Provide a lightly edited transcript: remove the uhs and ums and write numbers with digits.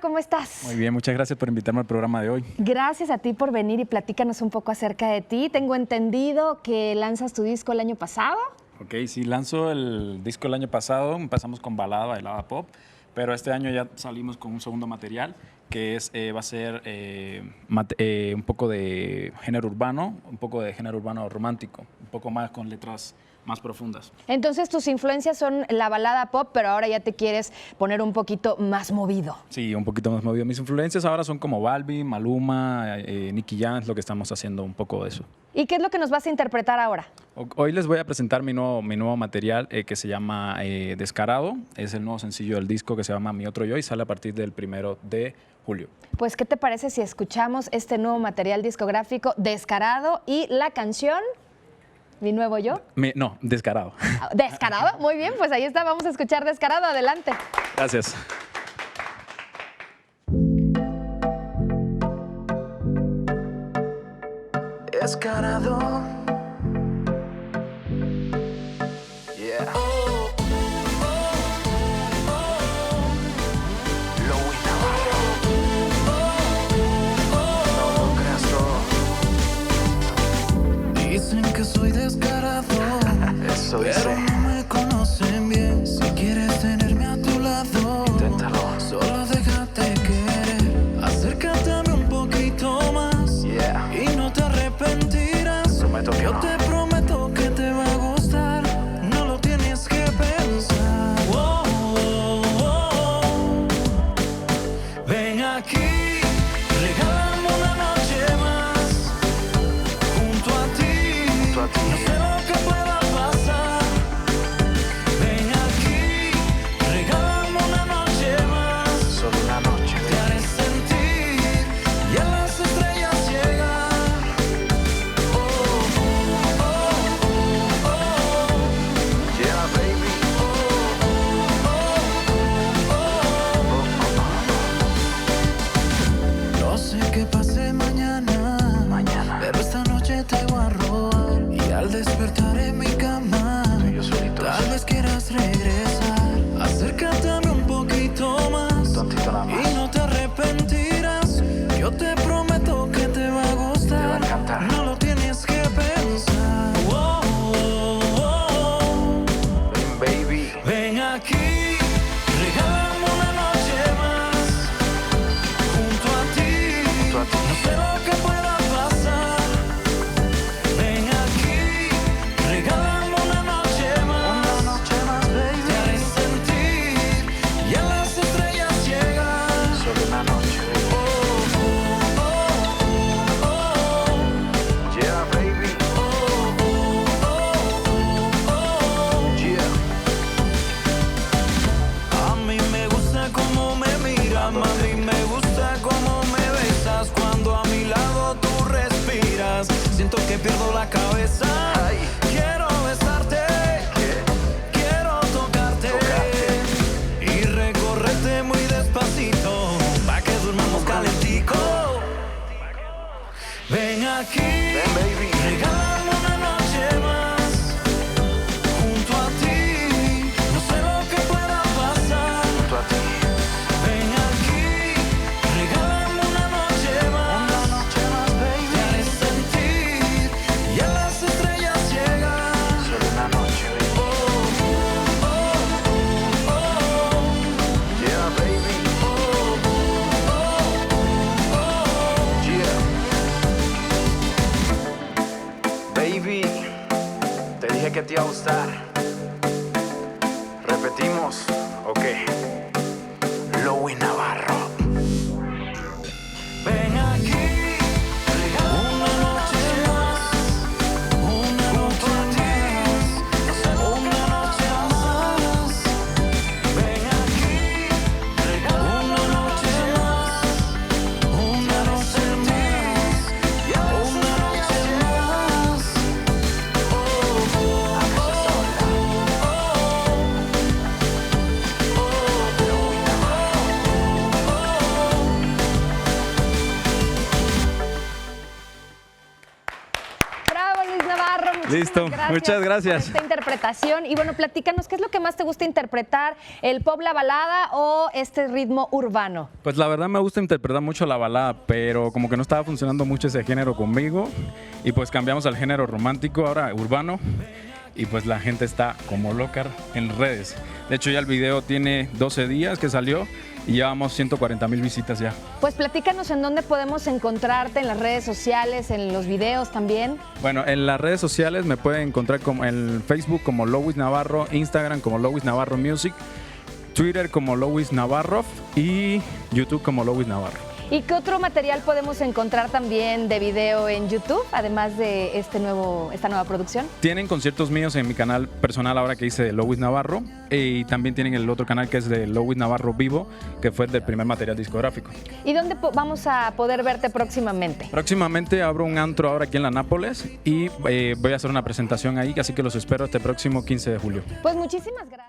¿cómo estás? Muy bien, muchas gracias por invitarme al programa de hoy. Gracias a ti por venir y platícanos un poco acerca de ti. Tengo entendido que lanzas tu disco el año pasado. Ok, sí, lanzo el disco el año pasado, empezamos con balada pop, pero este año ya salimos con un segundo material que va a ser un poco de género urbano, un poco de género urbano romántico, un poco más con letras más profundas. Entonces tus influencias son la balada pop, pero ahora ya te quieres poner un poquito más movido. Sí, un poquito más movido. Mis influencias ahora son como Balvin, Maluma, Nicky Jam, es lo que estamos haciendo un poco de eso. ¿Y qué es lo que nos vas a interpretar ahora? Hoy les voy a presentar mi nuevo material que se llama Descarado. Es el nuevo sencillo del disco que se llama Mi Otro Yo y sale a partir del 1 de julio. Pues, ¿qué te parece si escuchamos este nuevo material discográfico, Descarado, y la canción Mi Nuevo Yo? No, Descarado. ¿Descarado? Muy bien, pues ahí está, vamos a escuchar Descarado. Adelante. Gracias. Descarado. Yeah. Louis Navarro. No lo creas todo. Dicen que soy descarado, Eso pero dice. no me conocen bien. Si quieres tenerme a tu lado, Inténtalo. solo déjate querer. Acércate a mí un poquito más, Yeah. y no te arrepentirás. Prometo que Yo no. te prometo que te va a gustar. No lo tienes que pensar. Oh, oh, oh. Ven aquí, regálame una noche más junto a ti. Junto a ti. No sé lo que pueda pasar. Ven aquí, regálame una noche más. Solo una noche. Te haré sentir y a las estrellas llegar. Oh, oh, oh, oh, oh. Yeah, baby. No sé qué pase mañana, pero esta noche te voy a robar. Y al despertar en mi cama, Tú y yo solitos. tal vez quieras regresar. Acércate a mí un poquito más, Tantito nada más. y no te arrepentirás. Yo te prometo que te va a gustar. Te va a encantar. No lo tienes que pensar. Oh, oh, oh. Ven, baby. Ven aquí, regálame una noche más junto a ti. Junto a ti. No sé lo que pueda pasar. Ven aquí, regálame una noche más. Una noche más, Te baby. haré sentir y a las estrellas llegar. Solo una noche, baby. Oh, oh, oh, oh, Yeah, baby. oh, oh, oh. Yeah. A mí me gusta cómo me miras, mami, me gusta cómo me besas. Cuando a mi lado tú respiras, siento que pierdo la cabeza. Ay. Quiero besarte, quiero tocarte y recorrerte muy despacito, pa' que durmamos calentico. Ven aquí, Ven, baby. regálame una noche más junto a ti. No sé lo que pueda pasar. Junto a ti. Ven aquí, regálame una noche más. Una noche más, Te baby. haré sentir y a las estrellas llegar. Solo una noche, baby. Oh, oh, oh, oh. Yeah, baby. Yeah. Baby, te dije que te iba a gustar. Repetimos, ok. Louis Navarro. Ven aquí, regálame una noche más. Una noche más. Una noche más. Ven aquí, regálame una noche más. Una noche más. Una noche más. Oh, oh, oh. Listo, muchas gracias. Por esta interpretación. Y bueno, platícanos, ¿qué es lo que más te gusta interpretar? ¿El pop, la balada o este ritmo urbano? Pues la verdad me gusta interpretar mucho la balada, pero como que no estaba funcionando mucho ese género conmigo y pues cambiamos al género romántico, ahora urbano, y pues la gente está como loca en redes. De hecho ya el video tiene 12 días que salió y llevamos 140,000 visitas ya. Pues platícanos en dónde podemos encontrarte, en las redes sociales, en los videos también. Bueno, en las redes sociales me pueden encontrar como en Facebook como Louis Navarro, Instagram como Louis Navarro Music, Twitter como Louis Navarro y YouTube como Louis Navarro. ¿Y qué otro material podemos encontrar también de video en YouTube, además de esta nueva producción? Tienen conciertos míos en mi canal personal ahora que hice de Louis Navarro y también tienen el otro canal que es de Louis Navarro Vivo, que fue del primer material discográfico. ¿Y dónde vamos a poder verte próximamente? Próximamente abro un antro ahora aquí en la Nápoles y voy a hacer una presentación ahí, así que los espero este próximo 15 de julio. Pues muchísimas gracias.